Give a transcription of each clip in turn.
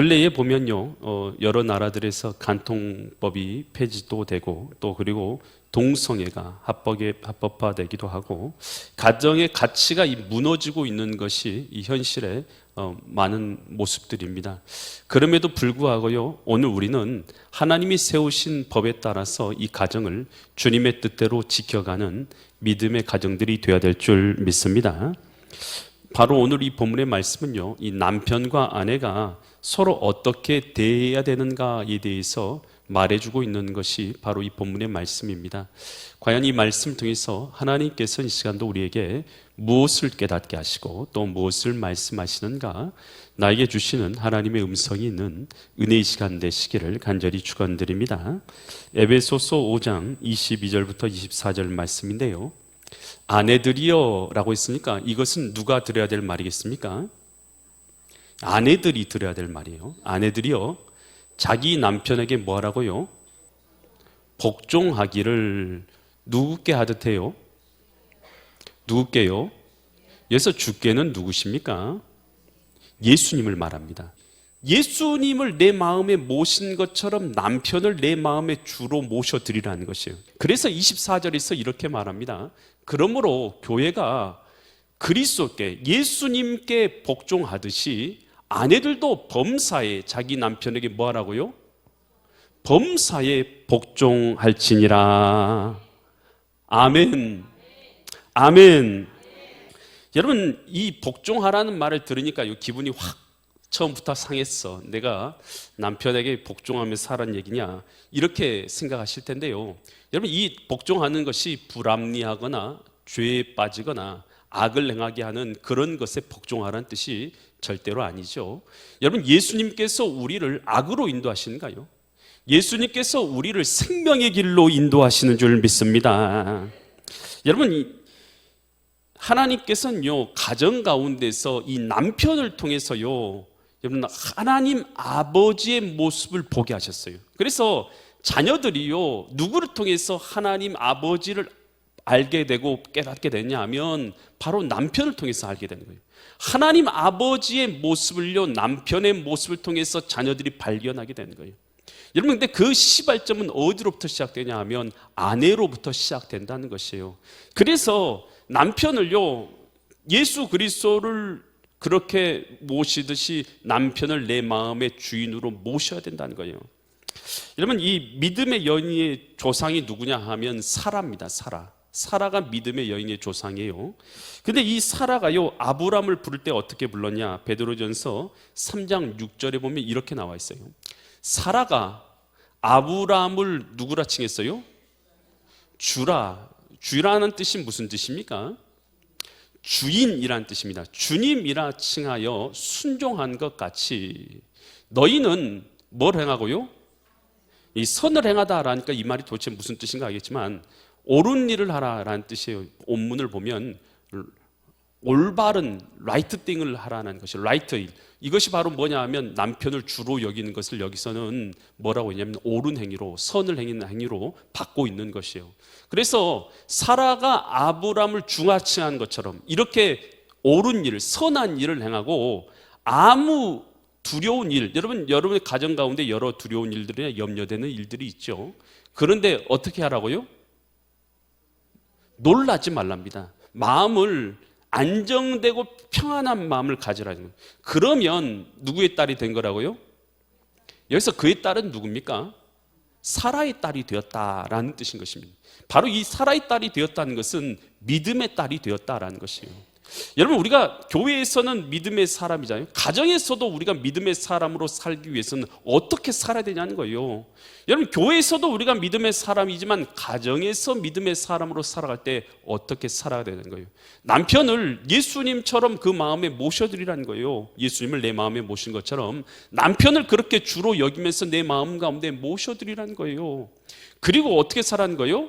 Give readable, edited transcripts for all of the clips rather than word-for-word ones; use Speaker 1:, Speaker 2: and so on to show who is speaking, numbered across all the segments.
Speaker 1: 근래에 보면요, 여러 나라들에서 간통법이 폐지도 되고 또 그리고 동성애가 합법화되기도 하고 가정의 가치가 무너지고 있는 것이 이 현실의 많은 모습들입니다. 그럼에도 불구하고요, 오늘 우리는 하나님이 세우신 법에 따라서 이 가정을 주님의 뜻대로 지켜가는 믿음의 가정들이 되어야 될 줄 믿습니다. 바로 오늘 이 본문의 말씀은요, 이 남편과 아내가 서로 어떻게 대해야 되는가에 대해서 말해주고 있는 것이 바로 이 본문의 말씀입니다. 과연 이 말씀을 통해서 하나님께서 이 시간도 우리에게 무엇을 깨닫게 하시고 또 무엇을 말씀하시는가, 나에게 주시는 하나님의 음성이 있는 은혜의 시간 되시기를 간절히 축원드립니다. 에베소서 5장 22절부터 24절 말씀인데요, 아내들이여 라고 했으니까 이것은 누가 들어야 될 말이겠습니까? 아내들이 들어야 될 말이에요. 아내들이여 자기 남편에게 뭐 하라고요? 복종하기를. 누구께 하듯 해요? 누구께요? 여기서 주께는 누구십니까? 예수님을 말합니다. 예수님을 내 마음에 모신 것처럼 남편을 내 마음에 주로 모셔드리라는 것이에요. 그래서 24절에서 이렇게 말합니다. 그러므로 교회가 그리스도께, 예수님께 복종하듯이 아내들도 범사에 자기 남편에게 뭐 하라고요? 범사에 복종할지니라. 아멘. 아멘. 여러분, 이 복종하라는 말을 들으니까 기분이 확 처음부터 상했어. 내가 남편에게 복종하며 살란 얘기냐, 이렇게 생각하실 텐데요, 여러분, 이 복종하는 것이 불합리하거나 죄에 빠지거나 악을 행하게 하는 그런 것에 복종하라는 뜻이 절대로 아니죠. 여러분, 예수님께서 우리를 악으로 인도하시는가요? 예수님께서 우리를 생명의 길로 인도하시는 줄 믿습니다. 여러분, 하나님께서는요, 가정 가운데서 이 남편을 통해서요, 여러분, 하나님 아버지의 모습을 보게 하셨어요. 그래서 자녀들이요, 누구를 통해서 하나님 아버지를 알게 되고 깨닫게 되냐 하면 바로 남편을 통해서 알게 되는 거예요. 하나님 아버지의 모습을요, 남편의 모습을 통해서 자녀들이 발견하게 되는 거예요. 여러분, 근데 그 시발점은 어디로부터 시작되냐 하면 아내로부터 시작된다는 것이에요. 그래서 남편을요, 예수 그리스도를 그렇게 모시듯이 남편을 내 마음의 주인으로 모셔야 된다는 거예요. 여러분, 이 믿음의 여인의 조상이 누구냐 하면 사라입니다. 사라가 믿음의 여인의 조상이에요. 근데 이 사라가요, 아브람을 부를 때 어떻게 불렀냐? 베드로전서 3장 6절에 보면 이렇게 나와 있어요. 사라가 아브람을 누구라 칭했어요? 주라는 뜻이 무슨 뜻입니까? 주인이란 뜻입니다. 주님이라 칭하여 순종한 것 같이 너희는 뭘 행하고요? 이 선을 행하다라니까 이 말이 도대체 무슨 뜻인가 알겠지만 옳은 일을 하라라는 뜻이에요. 본문을 보면 올바른 라이트 띵을 하라는 것이 라이트 일. 이것이 바로 뭐냐 하면 남편을 주로 여기는 것을 여기서는 뭐라고 했냐면 옳은 행위로, 선을 행하는 행위로 받고 있는 것이에요. 그래서 사라가 아브람을 중화칭한 것처럼 이렇게 옳은 일, 선한 일을 행하고 아무 두려운 일, 여러분의 가정 가운데 여러 두려운 일들이나 염려되는 일들이 있죠. 그런데 어떻게 하라고요? 놀라지 말랍니다. 마음을 안정되고 평안한 마음을 가지라는 거예요. 그러면 누구의 딸이 된 거라고요? 여기서 그의 딸은 누굽니까? 사라의 딸이 되었다라는 뜻인 것입니다. 바로 이 사라의 딸이 되었다는 것은 믿음의 딸이 되었다라는 것이에요. 여러분, 우리가 교회에서는 믿음의 사람이잖아요. 가정에서도 우리가 믿음의 사람으로 살기 위해서는 어떻게 살아야 되냐는 거예요. 여러분, 교회에서도 우리가 믿음의 사람이지만 가정에서 믿음의 사람으로 살아갈 때 어떻게 살아야 되는 거예요? 남편을 예수님처럼 그 마음에 모셔드리라는 거예요. 예수님을 내 마음에 모신 것처럼 남편을 그렇게 주로 여기면서 내 마음 가운데 모셔드리라는 거예요. 그리고 어떻게 살라는 거예요?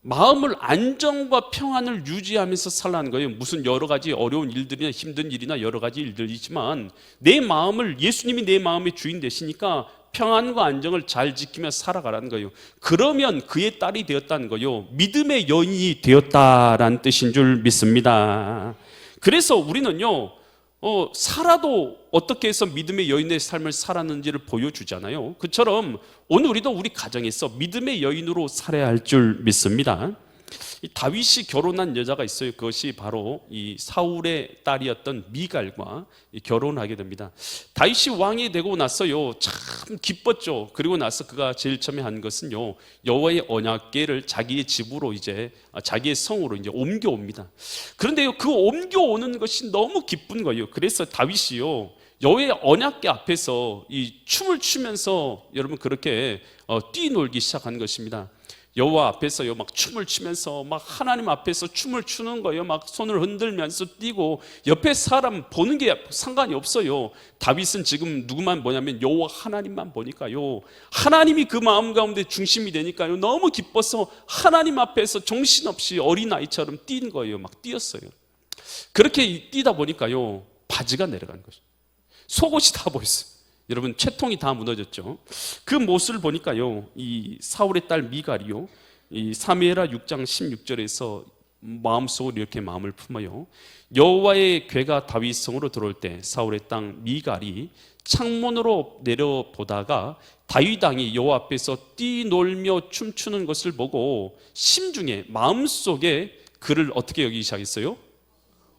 Speaker 1: 마음을 안정과 평안을 유지하면서 살라는 거예요. 무슨 여러 가지 어려운 일들이나 힘든 일이나 여러 가지 일들이 있지만 내 마음을, 예수님이 내 마음의 주인 되시니까 평안과 안정을 잘 지키며 살아가라는 거예요. 그러면 그의 딸이 되었다는 거예요. 믿음의 여인이 되었다라는 뜻인 줄 믿습니다. 그래서 우리는요, 살아도 어떻게 해서 믿음의 여인의 삶을 살았는지를 보여주잖아요. 그처럼 오늘 우리도 우리 가정에서 믿음의 여인으로 살아야 할 줄 믿습니다. 이 다윗이 결혼한 여자가 있어요. 그것이 바로 이 사울의 딸이었던 미갈과 결혼하게 됩니다. 다윗이 왕이 되고 나서요, 참 기뻤죠. 그리고 나서 그가 제일 처음에 한 것은요, 여호와의 언약궤를 자기의 집으로 이제 자기의 성으로 이제 옮겨옵니다. 그런데요, 그 옮겨오는 것이 너무 기쁜 거예요. 그래서 다윗이요, 여호와의 언약궤 앞에서 이 춤을 추면서 여러분 그렇게 뛰놀기 시작한 것입니다. 여호와 앞에서요 막 춤을 추면서 막 하나님 앞에서 춤을 추는 거예요. 막 손을 흔들면서 뛰고 옆에 사람 보는 게 상관이 없어요. 다윗은 지금 누구만 보냐면 여호와 하나님만 보니까요, 하나님이 그 마음 가운데 중심이 되니까요 너무 기뻐서 하나님 앞에서 정신없이 어린아이처럼 뛴 거예요. 막 뛰었어요. 그렇게 뛰다 보니까요 바지가 내려간 거죠. 속옷이 다 보였어요. 여러분 채통이 다 무너졌죠. 그 모습을 보니까요, 이 사울의 딸 미갈이요, 이 사무엘하 6장 16절에서 마음속으로 이렇게 마음을 품어요. 여호와의 궤가 다윗성으로 들어올 때 사울의 딸 미갈이 창문으로 내려보다가 다윗 왕이 여호와 앞에서 뛰놀며 춤추는 것을 보고 심중에 마음속에 그를 어떻게 여기기 시작했어요?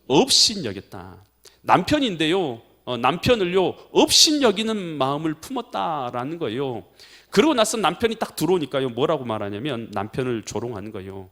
Speaker 1: 업신여겼다. 남편인데요, 남편을요 업신여기는 마음을 품었다라는 거예요. 그러고 나서 남편이 딱 들어오니까요 뭐라고 말하냐면 남편을 조롱하는 거예요.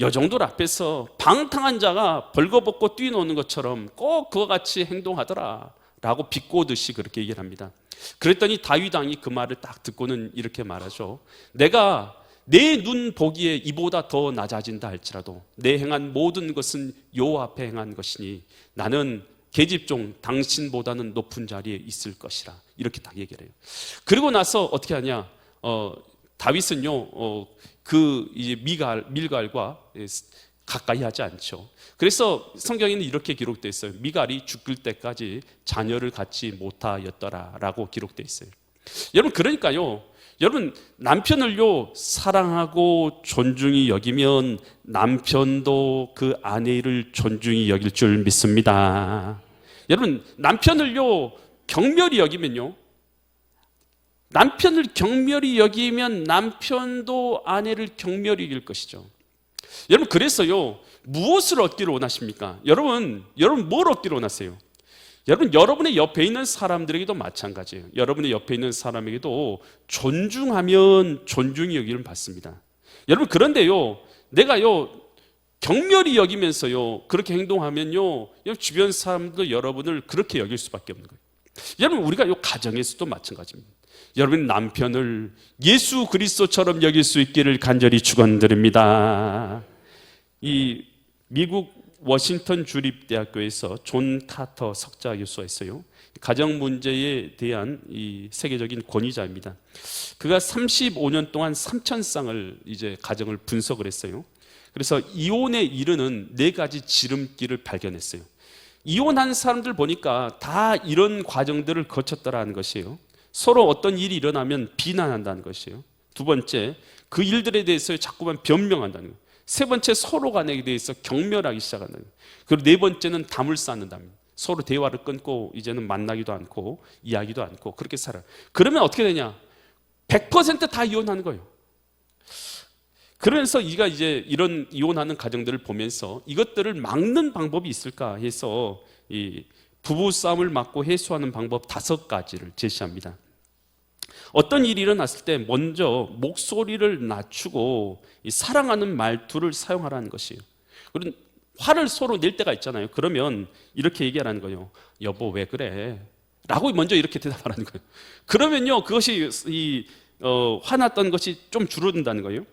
Speaker 1: 여종들 앞에서 방탕한 자가 벌거벗고 뛰노는 것처럼 꼭 그와 같이 행동하더라 라고 비꼬듯이 그렇게 얘기를 합니다. 그랬더니 다윗 왕이 그 말을 딱 듣고는 이렇게 말하죠. 내가 내 눈 보기에 이보다 더 낮아진다 할지라도 내 행한 모든 것은 여호와 앞에 행한 것이니 나는 계집종 당신보다는 높은 자리에 있을 것이라, 이렇게 딱 얘기를 해요. 그리고 나서 어떻게 하냐, 다윗은요 그 이제 밀갈과 가까이 하지 않죠. 그래서 성경에는 이렇게 기록되어 있어요. 미갈이 죽을 때까지 자녀를 갖지 못하였더라라고 기록되어 있어요. 여러분 그러니까요, 여러분 남편을요 사랑하고 존중히 여기면 남편도 그 아내를 존중히 여길 줄 믿습니다. 여러분 남편을요 경멸히 여기면요, 남편을 경멸히 여기면 남편도 아내를 경멸히 여길 것이죠. 여러분 그래서요 무엇을 얻기를 원하십니까? 여러분 뭘 얻기를 원하세요? 여러분 여러분의 옆에 있는 사람들에게도 마찬가지예요. 여러분의 옆에 있는 사람에게도 존중하면 존중이 여기를 받습니다. 여러분 그런데요 내가요 경멸히 여기면서요 그렇게 행동하면요 주변 사람도 여러분을 그렇게 여길 수밖에 없는 거예요. 여러분 우리가 요 가정에서도 마찬가지입니다. 여러분 남편을 예수 그리스도처럼 여길 수 있기를 간절히 축원드립니다. 이 미국 워싱턴 주립대학교에서 존 카터 석자 교수가 있어요. 가정 문제에 대한 이 세계적인 권위자입니다. 그가 35년 동안 3,000쌍을 이제 가정을 분석을 했어요. 그래서 이혼에 이르는 4가지 지름길을 발견했어요. 이혼한 사람들 보니까 다 이런 과정들을 거쳤더라는 것이에요. 서로 어떤 일이 일어나면 비난한다는 것이에요. 두 번째, 그 일들에 대해서 자꾸만 변명한다는 거예요. 세 번째, 서로 간에 대해서 경멸하기 시작한다는 거예요. 그리고 네 번째는 담을 쌓는답니다. 서로 대화를 끊고 이제는 만나기도 않고 이야기도 않고 그렇게 살아요. 그러면 어떻게 되냐? 100% 다 이혼하는 거예요. 그러면서 이가 이제 이런 이혼하는 가정들을 보면서 이것들을 막는 방법이 있을까 해서 이 부부싸움을 막고 해소하는 방법 5가지를 제시합니다. 어떤 일이 일어났을 때 먼저 목소리를 낮추고 사랑하는 말투를 사용하라는 것이에요. 그리고 화를 서로 낼 때가 있잖아요. 그러면 이렇게 얘기하라는 거예요. 여보 왜 그래? 라고 먼저 이렇게 대답하라는 거예요. 그러면요 그것이 화났던 것이 좀 줄어든다는 거예요.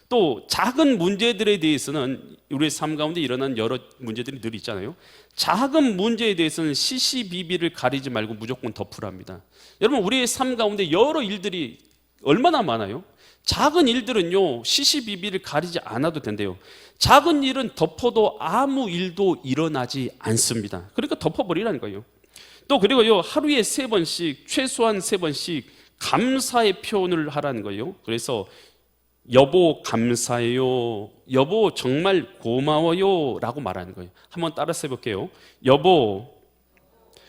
Speaker 1: 또 작은 문제들에 대해서는 우리의 삶 가운데 일어난 여러 문제들이 늘 있잖아요. 작은 문제에 대해서는 시시비비를 가리지 말고 무조건 덮으랍니다. 여러분 우리의 삶 가운데 여러 일들이 얼마나 많아요. 작은 일들은요 시시비비를 가리지 않아도 된대요. 작은 일은 덮어도 아무 일도 일어나지 않습니다. 그러니까 덮어버리라는 거예요. 또 그리고요 하루에 3번씩 최소한 3번씩 감사의 표현을 하라는 거예요. 그래서 여보 감사해요, 여보 정말 고마워요 라고 말하는 거예요. 한번 따라서 해볼게요. 여보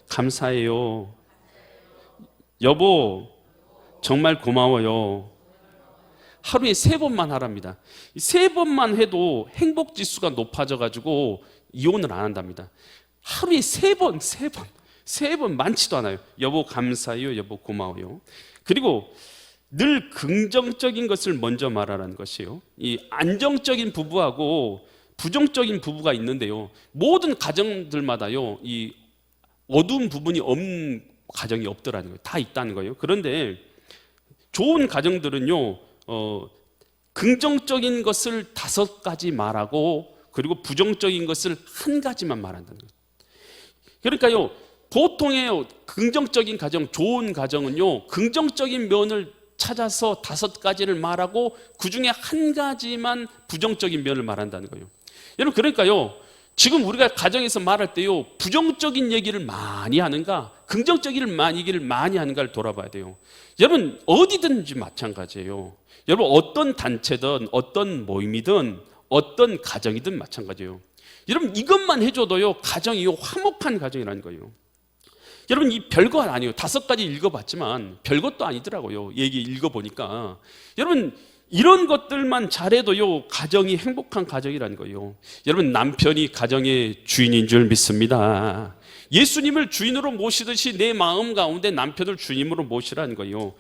Speaker 1: 감사해요. 여보, 정말 고마워요. 하루에 3번만 하랍니다. 3번만 해도 행복 지수가 높아져 가지고 이혼을 안 한답니다. 하루에 3번, 3번 많지도 않아요. 여보 감사해요, 여보 고마워요. 그리고 늘 긍정적인 것을 먼저 말하라는 것이에요. 이 안정적인 부부하고 부정적인 부부가 있는데요, 모든 가정들마다요 이 어두운 부분이 없는 가정이 없더라는 거예요. 다 있다는 거예요. 그런데 좋은 가정들은요 긍정적인 것을 5가지 말하고 그리고 부정적인 것을 1가지만 말한다는 거예요. 그러니까요 보통의 긍정적인 가정, 좋은 가정은요 긍정적인 면을 찾아서 5가지를 말하고 그 중에 1가지만 부정적인 면을 말한다는 거예요. 여러분, 그러니까요 지금 우리가 가정에서 말할 때요 부정적인 얘기를 많이 하는가 긍정적인 얘기를 많이 하는가를 돌아봐야 돼요. 여러분, 어디든지 마찬가지예요. 여러분, 어떤 단체든 어떤 모임이든 어떤 가정이든 마찬가지예요. 여러분, 이것만 해줘도요 가정이 화목한 가정이라는 거예요. 여러분, 이 별거 아니에요. 5가지 읽어봤지만 별것도 아니더라고요. 얘기 읽어보니까. 여러분, 이런 것들만 잘해도요 가정이 행복한 가정이라는 거예요. 여러분, 남편이 가정의 주인인 줄 믿습니다. 예수님을 주인으로 모시듯이 내 마음 가운데 남편을 주님으로 모시라는 거예요.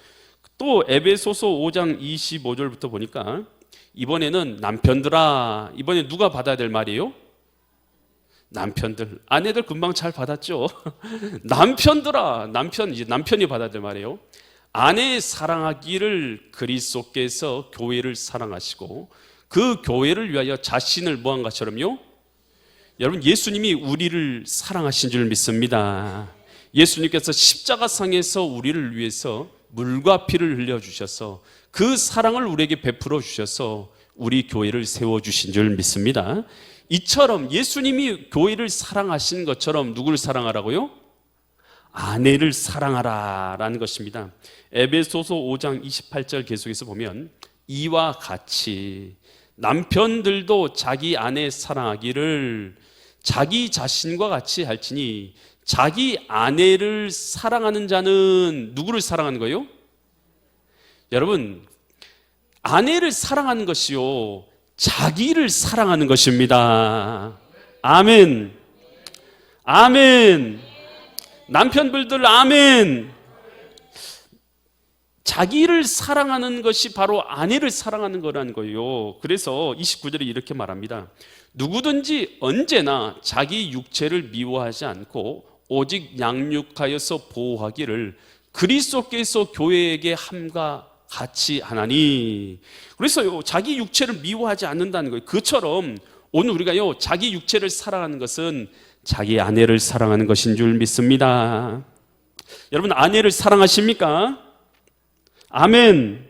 Speaker 1: 또 에베소서 5장 25절부터 보니까 이번에는 남편들아, 이번에 누가 받아야 될 말이에요? 남편들. 아내들 금방 잘 받았죠. 남편들아, 이제 남편이 받아야 될 말이에요. 아내 사랑하기를 그리스도께서 교회를 사랑하시고 그 교회를 위하여 자신을 뭐한 것처럼요. 여러분, 예수님이 우리를 사랑하신 줄 믿습니다. 예수님께서 십자가상에서 우리를 위해서 물과 피를 흘려주셔서 그 사랑을 우리에게 베풀어 주셔서 우리 교회를 세워주신 줄 믿습니다. 이처럼 예수님이 교회를 사랑하신 것처럼 누구를 사랑하라고요? 아내를 사랑하라라는 것입니다. 에베소서 5장 28절 계속해서 보면 이와 같이 남편들도 자기 아내 사랑하기를 자기 자신과 같이 할지니 자기 아내를 사랑하는 자는 누구를 사랑하는 거예요? 여러분, 아내를 사랑하는 것이요 자기를 사랑하는 것입니다. 아멘. 아멘. 남편분들 아멘. 자기를 사랑하는 것이 바로 아내를 사랑하는 거라는 거예요. 그래서 29절에 이렇게 말합니다. 누구든지 언제나 자기 육체를 미워하지 않고 오직 양육하여서 보호하기를 그리스도께서 교회에게 함과 같이 하나니. 그래서요 자기 육체를 미워하지 않는다는 거예요. 그처럼 오늘 우리가요 자기 육체를 사랑하는 것은 자기 아내를 사랑하는 것인 줄 믿습니다. 여러분, 아내를 사랑하십니까? 아멘.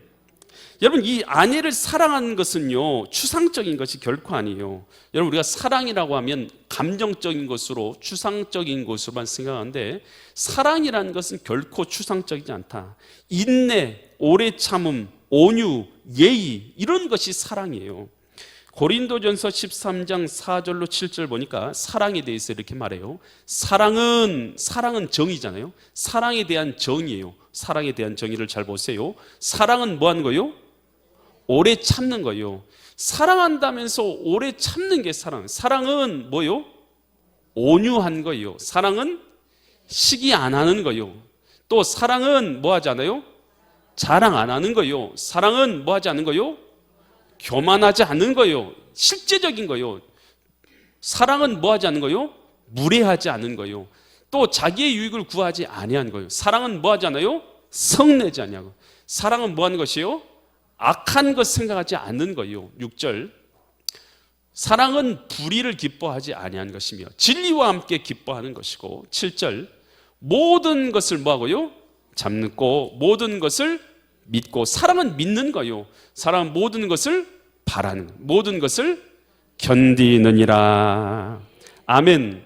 Speaker 1: 여러분, 이 아내를 사랑하는 것은요 추상적인 것이 결코 아니에요. 여러분, 우리가 사랑이라고 하면 감정적인 것으로 추상적인 것으로만 생각하는데 사랑이라는 것은 결코 추상적이지 않다. 인내, 오래 참음, 온유, 예의, 이런 것이 사랑이에요. 고린도전서 13장 4절로 7절 보니까 사랑에 대해서 이렇게 말해요. 사랑은 정의잖아요. 사랑에 대한 정의예요. 사랑에 대한 정의를 잘 보세요. 사랑은 뭐 하는 거예요? 오래 참는 거예요. 사랑한다면서 오래 참는 게 사랑. 사랑은 뭐예요? 온유한 거예요. 사랑은 시기 안 하는 거예요. 또 사랑은 뭐 하지 않아요? 자랑 안 하는 거예요. 사랑은 뭐 하지 않는 거예요? 교만하지 않는 거예요. 실제적인 거예요. 사랑은 뭐 하지 않는 거예요? 무례하지 않는 거예요. 또 자기의 유익을 구하지 아니한 거예요. 사랑은 뭐 하지 않아요? 성내지 아니하고. 사랑은 뭐 하는 것이요? 악한 것 생각하지 않는 거예요. 6절. 사랑은 불의를 기뻐하지 아니한 것이며 진리와 함께 기뻐하는 것이고. 7절. 모든 것을 뭐 하고요? 참고 모든 것을 믿고. 사랑은 믿는 거예요. 사랑은 모든 것을 바라는, 모든 것을 견디느니라. 아멘.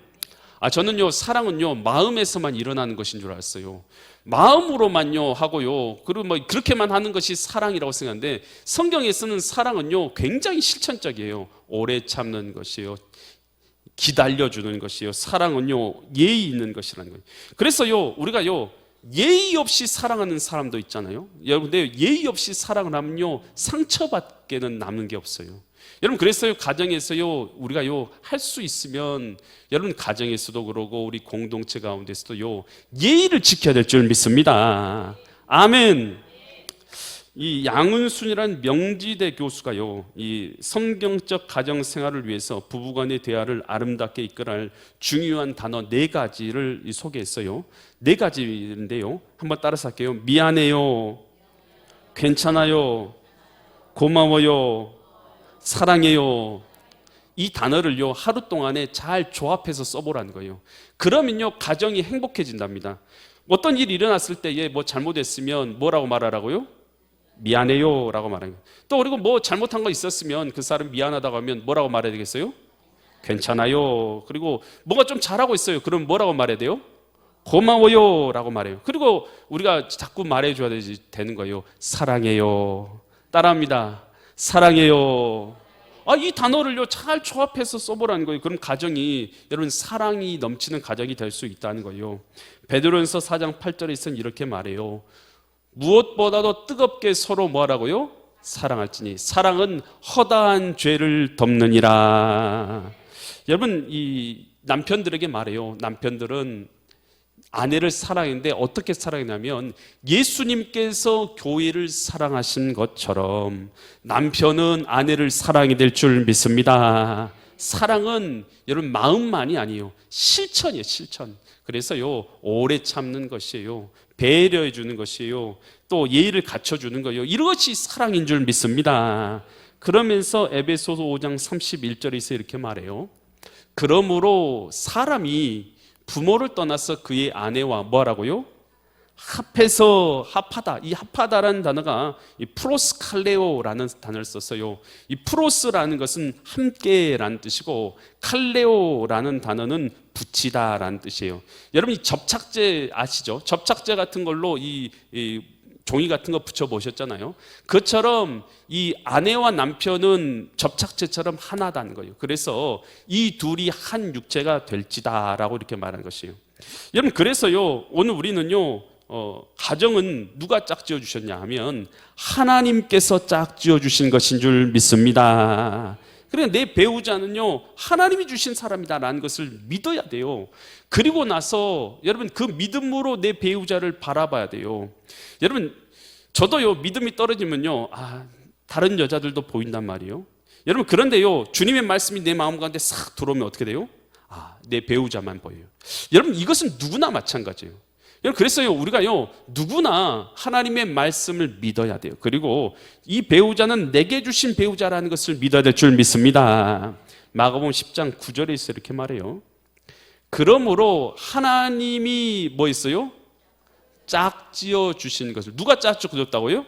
Speaker 1: 저는요 사랑은요 마음에서만 일어나는 것인 줄 알았어요. 마음으로만요 하고요 그리고 뭐 그렇게만 하는 것이 사랑이라고 생각하는데 성경에 쓰는 사랑은요 굉장히 실천적이에요. 오래 참는 것이요, 기다려주는 것이요. 사랑은요, 예의 있는 것이라는 거예요. 그래서요, 우리가요, 예의 없이 사랑하는 사람도 있잖아요. 여러분, 근데 예의 없이 사랑을 하면요, 상처받게는 남는 게 없어요. 여러분, 그래서요, 가정에서요, 우리가요, 할 수 있으면, 여러분, 가정에서도 그러고, 우리 공동체 가운데서도요, 예의를 지켜야 될 줄 믿습니다. 아멘. 이 양은순이라는 명지대 교수가요, 이 성경적 가정 생활을 위해서 부부간의 대화를 아름답게 이끌어갈 중요한 단어 4가지를 소개했어요. 4가지인데요. 한번 따라서 할게요. 미안해요, 괜찮아요, 고마워요, 사랑해요. 이 단어를요, 하루 동안에 잘 조합해서 써보라는 거예요. 그러면요, 가정이 행복해진답니다. 어떤 일이 일어났을 때에 뭐 잘못했으면 뭐라고 말하라고요? 미안해요 라고 말해요. 또 그리고 뭐 잘못한 거 있었으면 그 사람 미안하다고 하면 뭐라고 말해야 되겠어요? 괜찮아요. 그리고 뭐가 좀 잘하고 있어요. 그럼 뭐라고 말해야 돼요? 고마워요 라고 말해요. 그리고 우리가 자꾸 말해줘야 되는 거예요. 사랑해요. 따라합니다. 사랑해요. 이 단어를요, 잘 조합해서 써보라는 거예요. 그럼 가정이, 여러분, 사랑이 넘치는 가정이 될 수 있다는 거예요. 베드로전서 4장 8절에 이렇게 말해요. 무엇보다도 뜨겁게 서로 뭐하라고요? 사랑할지니 사랑은 허다한 죄를 덮느니라. 여러분, 이 남편들에게 말해요. 남편들은 아내를 사랑했는데 어떻게 사랑했냐면 예수님께서 교회를 사랑하신 것처럼 남편은 아내를 사랑이 될 줄 믿습니다. 사랑은 여러분 마음만이 아니에요. 실천이에요, 실천. 그래서요, 오래 참는 것이에요. 배려해 주는 것이에요. 또 예의를 갖춰주는 거예요. 이것이 사랑인 줄 믿습니다. 그러면서 에베소서 5장 31절에서 이렇게 말해요. 그러므로 사람이 부모를 떠나서 그의 아내와 뭐하라고요? 합하다. 이 합하다라는 단어가 이 프로스칼레오라는 단어를 썼어요. 이 프로스라는 것은 함께라는 뜻이고 칼레오라는 단어는 붙이다라는 뜻이에요. 여러분, 이 접착제 아시죠? 접착제 같은 걸로 이 종이 같은 거 붙여 보셨잖아요. 그것처럼 이 아내와 남편은 접착제처럼 하나다는 거예요. 그래서 이 둘이 한 육체가 될지다라고 이렇게 말하는 것이에요. 여러분, 그래서요, 오늘 우리는요, 가정은 누가 짝지어 주셨냐 하면 하나님께서 짝지어 주신 것인 줄 믿습니다. 그래, 내 배우자는요, 하나님이 주신 사람이다라는 것을 믿어야 돼요. 그리고 나서 여러분, 그 믿음으로 내 배우자를 바라봐야 돼요. 여러분, 저도요, 믿음이 떨어지면요, 다른 여자들도 보인단 말이에요. 여러분, 그런데요, 주님의 말씀이 내 마음 가운데 싹 들어오면 어떻게 돼요? 내 배우자만 보여요. 여러분, 이것은 누구나 마찬가지예요. 그래서요, 우리가요, 누구나 하나님의 말씀을 믿어야 돼요. 그리고 이 배우자는 내게 주신 배우자라는 것을 믿어야 될 줄 믿습니다. 마가복음 10장 9절에 이렇게 말해요. 그러므로 하나님이 뭐 있어요? 짝지어 주신 것을. 누가 짝지어 줬다고요?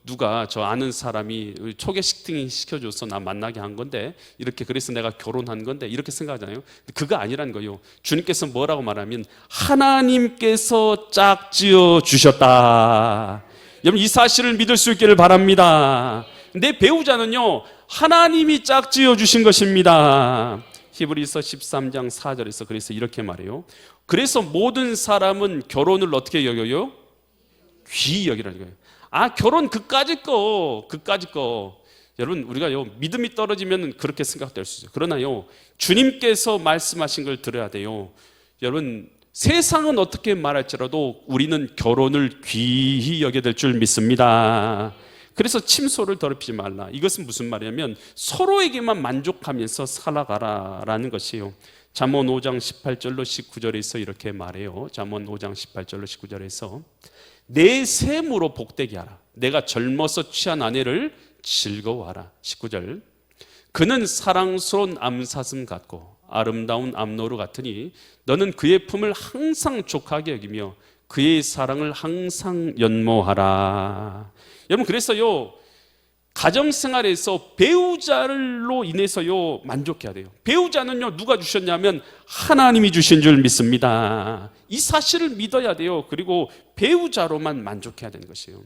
Speaker 1: 누가 저 아는 사람이 소개팅 시켜줘서 나 만나게 한 건데, 이렇게 그래서 내가 결혼한 건데, 이렇게 생각하잖아요. 그거 아니라는 거예요. 주님께서 뭐라고 말하면 하나님께서 짝지어 주셨다. 여러분, 이 사실을 믿을 수 있기를 바랍니다. 내 배우자는요, 하나님이 짝지어 주신 것입니다. 히브리서 13장 4절에서 그래서 이렇게 말해요. 그래서 모든 사람은 결혼을 어떻게 여겨요? 귀히 여기라는 거예요. 결혼 그까짓 거. 여러분, 우리가요, 믿음이 떨어지면 그렇게 생각될 수 있어요. 그러나요, 주님께서 말씀하신 걸 들어야 돼요. 여러분, 세상은 어떻게 말할지라도 우리는 결혼을 귀히 여겨야 될 줄 믿습니다. 그래서 침소를 더럽히지 말라. 이것은 무슨 말이냐면 서로에게만 만족하면서 살아가라라는 것이에요. 잠언 5장 18절로 19절에서 이렇게 말해요. 잠언 5장 18절로 19절에서 내 셈으로 복되게 하라. 내가 젊어서 취한 아내를 즐거워하라. 19절. 그는 사랑스러운 암사슴 같고 아름다운 암노루 같으니 너는 그의 품을 항상 족하게 여기며 그의 사랑을 항상 연모하라. 여러분, 그래서요, 가정생활에서 배우자로 인해서요, 만족해야 돼요. 배우자는요, 누가 주셨냐면 하나님이 주신 줄 믿습니다. 이 사실을 믿어야 돼요. 그리고 배우자로만 만족해야 되는 것이에요.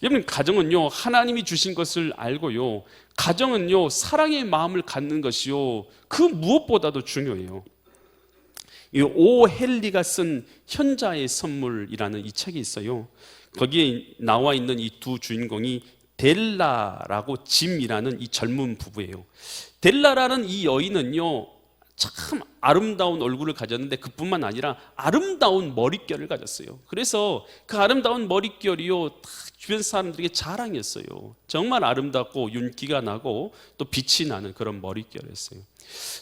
Speaker 1: 여러분, 가정은요, 하나님이 주신 것을 알고요, 가정은요, 사랑의 마음을 갖는 것이요, 그 무엇보다도 중요해요. 이 오 헨리가 쓴 현자의 선물이라는 이 책이 있어요. 거기에 나와 있는 이 두 주인공이 델라라고 짐이라는 이 젊은 부부예요. 델라라는 이 여인은요, 참 아름다운 얼굴을 가졌는데 그뿐만 아니라 아름다운 머릿결을 가졌어요. 그래서 그 아름다운 머릿결이요, 다 주변 사람들에게 자랑이었어요. 정말 아름답고 윤기가 나고 또 빛이 나는 그런 머릿결이었어요.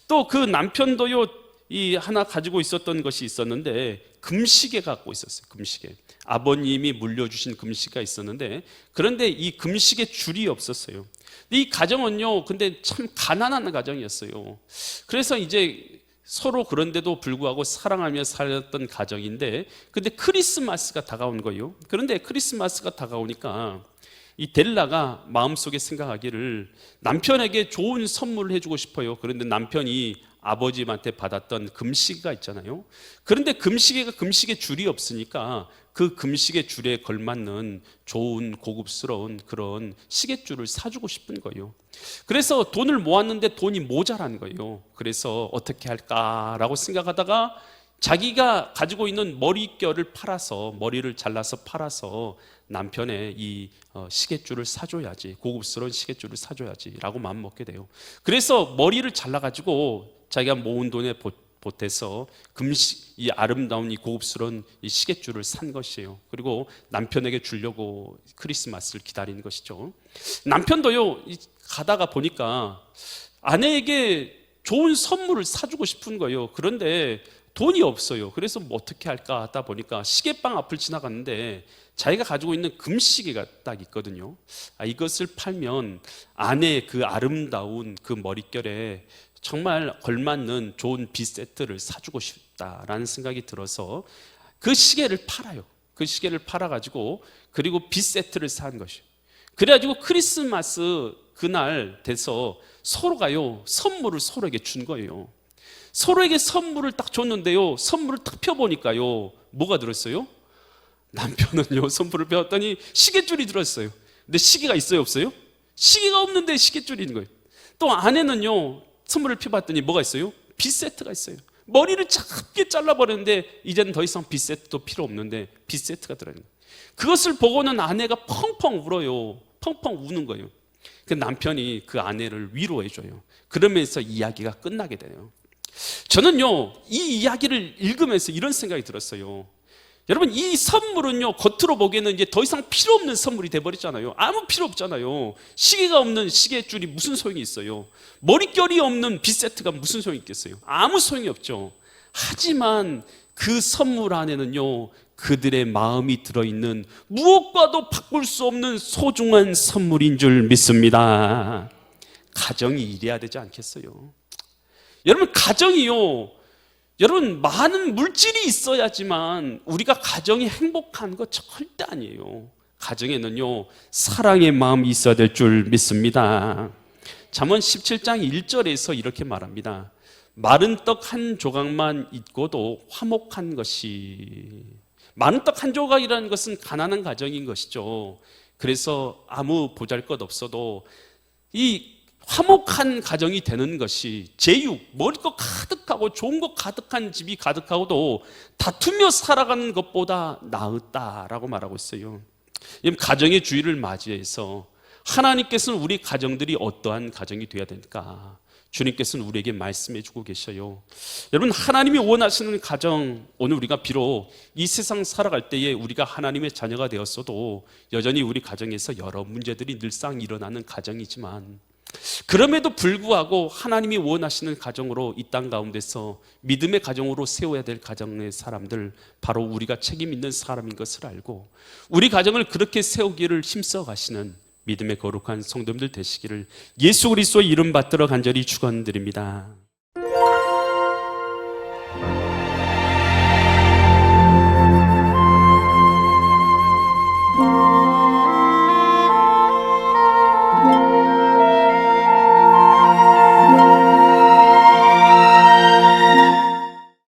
Speaker 1: 또 그 남편도요, 이 하나 가지고 있었던 것이 있었는데 금시계 갖고 있었어요. 금시계. 아버님이 물려주신 금시계가 있었는데, 그런데 이 금시계 줄이 없었어요. 이 가정은요, 근데 참 가난한 가정이었어요. 그래서 이제 서로 그런데도 불구하고 사랑하며 살았던 가정인데, 근데 크리스마스가 다가온 거예요. 그런데 크리스마스가 다가오니까 이 델라가 마음속에 생각하기를 남편에게 좋은 선물을 해주고 싶어요. 그런데 남편이 아버지한테 받았던 금시계가 있잖아요. 그런데 금시계 줄이 없으니까 그 금시계 줄에 걸맞는 좋은 고급스러운 그런 시계줄을 사주고 싶은 거예요. 그래서 돈을 모았는데 돈이 모자란 거예요. 그래서 어떻게 할까라고 생각하다가 자기가 가지고 있는 머릿결을 팔아서, 머리를 잘라서 팔아서 남편의 이 시계줄을 사줘야지, 고급스러운 시계줄을 사줘야지 라고 마음먹게 돼요. 그래서 머리를 잘라가지고 자기가 모은 돈에 보태서 이 아름다운 이 고급스러운 이 시계줄을 산 것이에요. 그리고 남편에게 주려고 크리스마스를 기다리는 것이죠. 남편도요, 가다가 보니까 아내에게 좋은 선물을 사주고 싶은 거예요. 그런데 돈이 없어요. 그래서 뭐 어떻게 할까 하다 보니까 시계방 앞을 지나갔는데 자기가 가지고 있는 금시계가 딱 있거든요. 이것을 팔면 아내의 그 아름다운 그 머릿결에 정말 걸맞는 좋은 빛 세트를 사주고 싶다라는 생각이 들어서 그 시계를 팔아요. 그 시계를 팔아가지고 그리고 빛 세트를 산 것이에요. 그래가지고 크리스마스 그날 돼서 서로가요, 선물을 서로에게 준 거예요. 서로에게 선물을 딱 줬는데요, 선물을 딱 펴보니까요, 뭐가 들었어요? 남편은요, 선물을 펴봤더니 시계줄이 들었어요. 근데 시계가 있어요, 없어요? 시계가 없는데 시계줄이 있는 거예요. 또 아내는요, 선물을 펴봤더니 뭐가 있어요? 빛 세트가 있어요. 머리를 짧게 잘라버렸는데 이제는 더 이상 빛 세트도 필요 없는데 빛 세트가 들어있는 거예요. 그것을 보고는 아내가 펑펑 울어요. 펑펑 우는 거예요. 그 남편이 그 아내를 위로해줘요. 그러면서 이야기가 끝나게 돼요. 저는요, 이 이야기를 읽으면서 이런 생각이 들었어요. 여러분, 이 선물은요, 겉으로 보기에는 이제 더 이상 필요 없는 선물이 돼버렸잖아요. 아무 필요 없잖아요. 시계가 없는 시계줄이 무슨 소용이 있어요? 머릿결이 없는 빛 세트가 무슨 소용이 있겠어요? 아무 소용이 없죠. 하지만 그 선물 안에는요, 그들의 마음이 들어있는 무엇과도 바꿀 수 없는 소중한 선물인 줄 믿습니다. 가정이 이래야 되지 않겠어요? 여러분, 가정이요, 여러분, 많은 물질이 있어야지만 우리가 가정이 행복한 거 절대 아니에요. 가정에는요, 사랑의 마음이 있어야 될 줄 믿습니다. 잠언 17장 1절에서 이렇게 말합니다. 마른 떡 한 조각만 있고도 화목한 것이, 마른 떡 한 조각이라는 것은 가난한 가정인 것이죠. 그래서 아무 보잘것 없어도 이 화목한 가정이 되는 것이, 제육, 먹을 것 가득하고 좋은 것 가득한 집이 가득하고도 다투며 살아가는 것보다 나았다라고 말하고 있어요. 가정의 주일을 맞이해서 하나님께서는 우리 가정들이 어떠한 가정이 되어야 될까, 주님께서는 우리에게 말씀해 주고 계셔요. 여러분, 하나님이 원하시는 가정, 오늘 우리가 비록 이 세상 살아갈 때에 우리가 하나님의 자녀가 되었어도 여전히 우리 가정에서 여러 문제들이 늘상 일어나는 가정이지만, 그럼에도 불구하고 하나님이 원하시는 가정으로 이 땅 가운데서 믿음의 가정으로 세워야 될 가정의 사람들, 바로 우리가 책임 있는 사람인 것을 알고 우리 가정을 그렇게 세우기를 힘써 가시는 믿음의 거룩한 성도님들 되시기를 예수 그리스도의 이름 받들어 간절히 축원드립니다.